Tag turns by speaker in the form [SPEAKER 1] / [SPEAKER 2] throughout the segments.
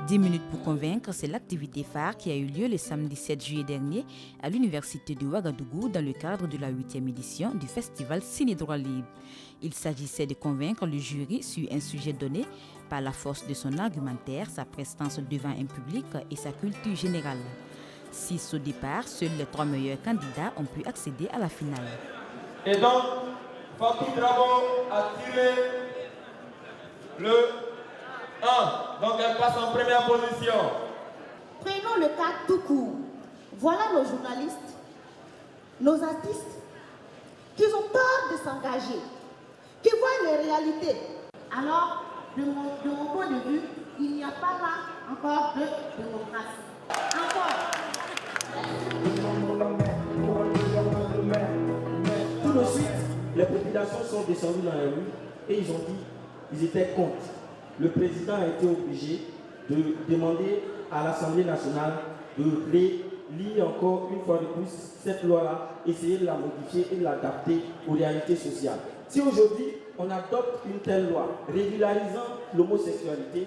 [SPEAKER 1] 10 minutes pour convaincre, c'est l'activité phare qui a eu lieu le samedi 7 juillet dernier à l'université de Ouagadougou dans le cadre de la 8e édition du festival Ciné Droit Libre. Il s'agissait de convaincre le jury sur un sujet donné par la force de son argumentaire, sa prestance devant un public et sa culture générale. 6 au départ, seuls les 3 meilleurs candidats ont pu accéder à la finale.
[SPEAKER 2] Et donc, Fatou Drabo a tiré le 1. Donc elle passe en première position.
[SPEAKER 3] Prenons le cas tout court. Voilà nos journalistes, nos artistes, qui ont peur de s'engager, qui voient les réalités. Alors, de mon point de vue, il n'y a pas là encore de démocratie. Encore.
[SPEAKER 4] Tout de suite, les populations sont descendues dans les rues et ils ont dit qu'ils étaient contre. Le président a été obligé de demander à l'Assemblée nationale de relire encore une fois de plus cette loi-là, essayer de la modifier et de l'adapter aux réalités sociales. Si aujourd'hui on adopte une telle loi régularisant l'homosexualité,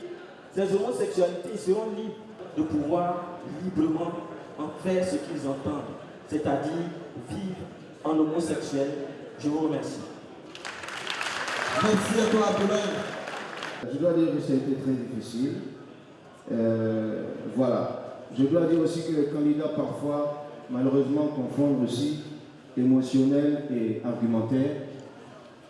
[SPEAKER 4] ces homosexualités seront libres de pouvoir librement en faire ce qu'ils entendent, c'est-à-dire vivre en homosexuel. Je vous remercie.
[SPEAKER 2] Merci à toi, Abdoulaye.
[SPEAKER 5] Je dois dire que ça a été très difficile. Voilà. Je dois dire aussi que les candidats parfois, malheureusement, confondent aussi émotionnel et argumentaire.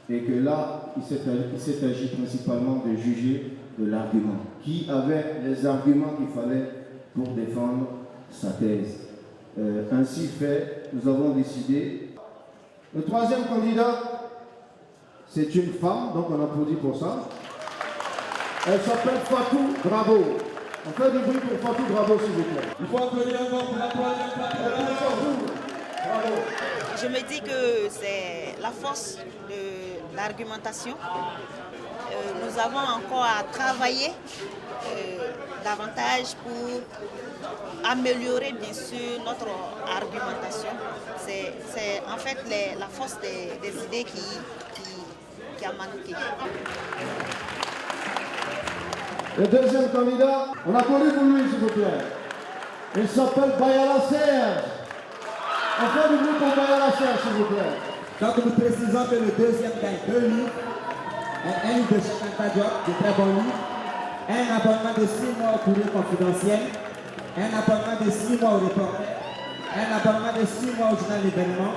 [SPEAKER 5] Et que là, il s'est agi principalement de juger de l'argument. Qui avait les arguments qu'il fallait pour défendre sa thèse. Ainsi fait, nous avons décidé. Le troisième candidat, c'est une femme, donc on applaudit pour ça. Elle s'appelle Fatou Drabo. On fait du bruit pour Fatou Drabo, s'il vous plaît.
[SPEAKER 2] Il faut applaudir encore pour la troisième candidate.
[SPEAKER 5] Bravo.
[SPEAKER 6] Je me dis que c'est la force de l'argumentation. Nous avons encore à travailler davantage pour améliorer bien sûr notre argumentation. C'est en fait la force des idées qui a manqué.
[SPEAKER 5] Le deuxième candidat, on applaudit pour lui, s'il vous plaît. Il s'appelle Bayala Serge. On fait du bruit pour Bayala Serge, s'il vous plaît.
[SPEAKER 7] Donc nous précisons que le deuxième gagne 2 livres, un livre de Cheikh Diop, de très bon livre, un abonnement de 6 mois au courrier confidentiel, un abonnement de 6 mois au reporter, un abonnement de 6 mois au journal d'événement,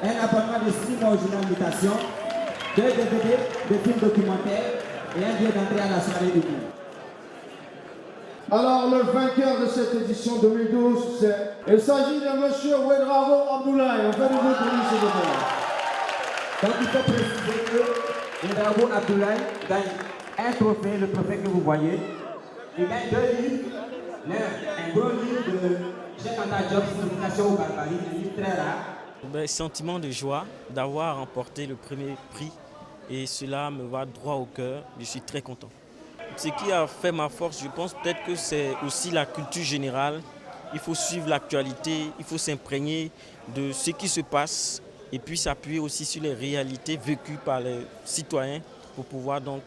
[SPEAKER 7] un abonnement de 6 mois au journal mutation, 2 DVD de films documentaires et un billet d'entrée à la soirée du coup.
[SPEAKER 5] Alors, le vainqueur de cette édition 2012, il s'agit de M. Ouedravo Abdoulaye. On fait du bruit pour lui, s'il vous plaît.
[SPEAKER 7] Donc il faut préciser que Ouedravo Abdoulaye gagne un trophée, le trophée que vous voyez. Il gagne 2 livres, un gros livre de Cheikh Anta Diop, Civilisation ou Barbarie, un livre très rare.
[SPEAKER 8] Sentiment de joie d'avoir remporté le premier prix et cela me va droit au cœur. Je suis très content. Ce qui a fait ma force, je pense peut-être que c'est aussi la culture générale. Il faut suivre l'actualité, il faut s'imprégner de ce qui se passe et puis s'appuyer aussi sur les réalités vécues par les citoyens pour pouvoir donc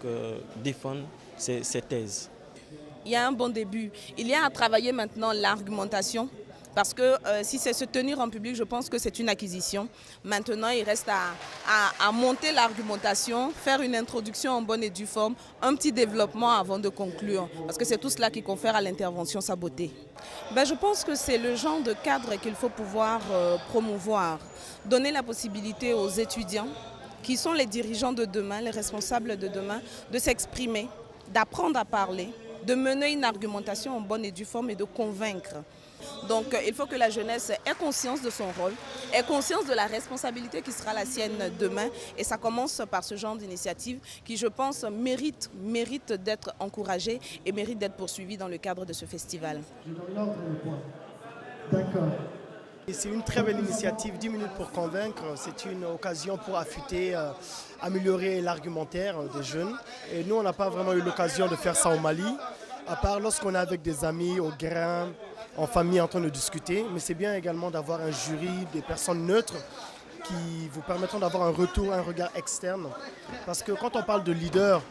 [SPEAKER 8] défendre ces thèses.
[SPEAKER 9] Il y a un bon début. Il y a à travailler maintenant l'argumentation. Parce que si c'est se tenir en public, je pense que c'est une acquisition. Maintenant, il reste à monter l'argumentation, faire une introduction en bonne et due forme, un petit développement avant de conclure. Parce que c'est tout cela qui confère à l'intervention sa beauté. Je pense que c'est le genre de cadre qu'il faut pouvoir promouvoir. Donner la possibilité aux étudiants, qui sont les dirigeants de demain, les responsables de demain, de s'exprimer, d'apprendre à parler, de mener une argumentation en bonne et due forme et de convaincre. Donc il faut que la jeunesse ait conscience de son rôle, ait conscience de la responsabilité qui sera la sienne demain. Et ça commence par ce genre d'initiative qui, je pense, mérite d'être encouragée et mérite d'être poursuivie dans le cadre de ce festival.
[SPEAKER 10] Je donne l'ordre le point. D'accord. C'est une très belle initiative, 10 minutes pour convaincre. C'est une occasion pour affûter, améliorer l'argumentaire des jeunes. Et nous, on n'a pas vraiment eu l'occasion de faire ça au Mali, à part lorsqu'on est avec des amis au grain, en famille en train de discuter, mais c'est bien également d'avoir un jury, des personnes neutres qui vous permettront d'avoir un retour, un regard externe. Parce que quand on parle de leader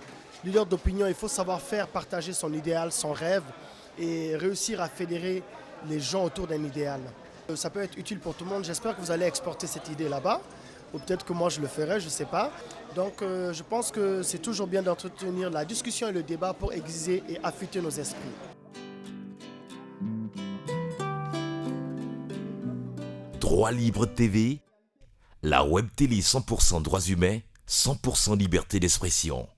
[SPEAKER 10] d'opinion, il faut savoir faire partager son idéal, son rêve et réussir à fédérer les gens autour d'un idéal. Ça peut être utile pour tout le monde. J'espère que vous allez exporter cette idée là-bas. Ou peut-être que moi je le ferai, je ne sais pas. Donc je pense que c'est toujours bien d'entretenir la discussion et le débat pour aiguiser et affûter nos esprits.
[SPEAKER 11] Droit Libre TV, la web télé 100% droits humains, 100% liberté d'expression.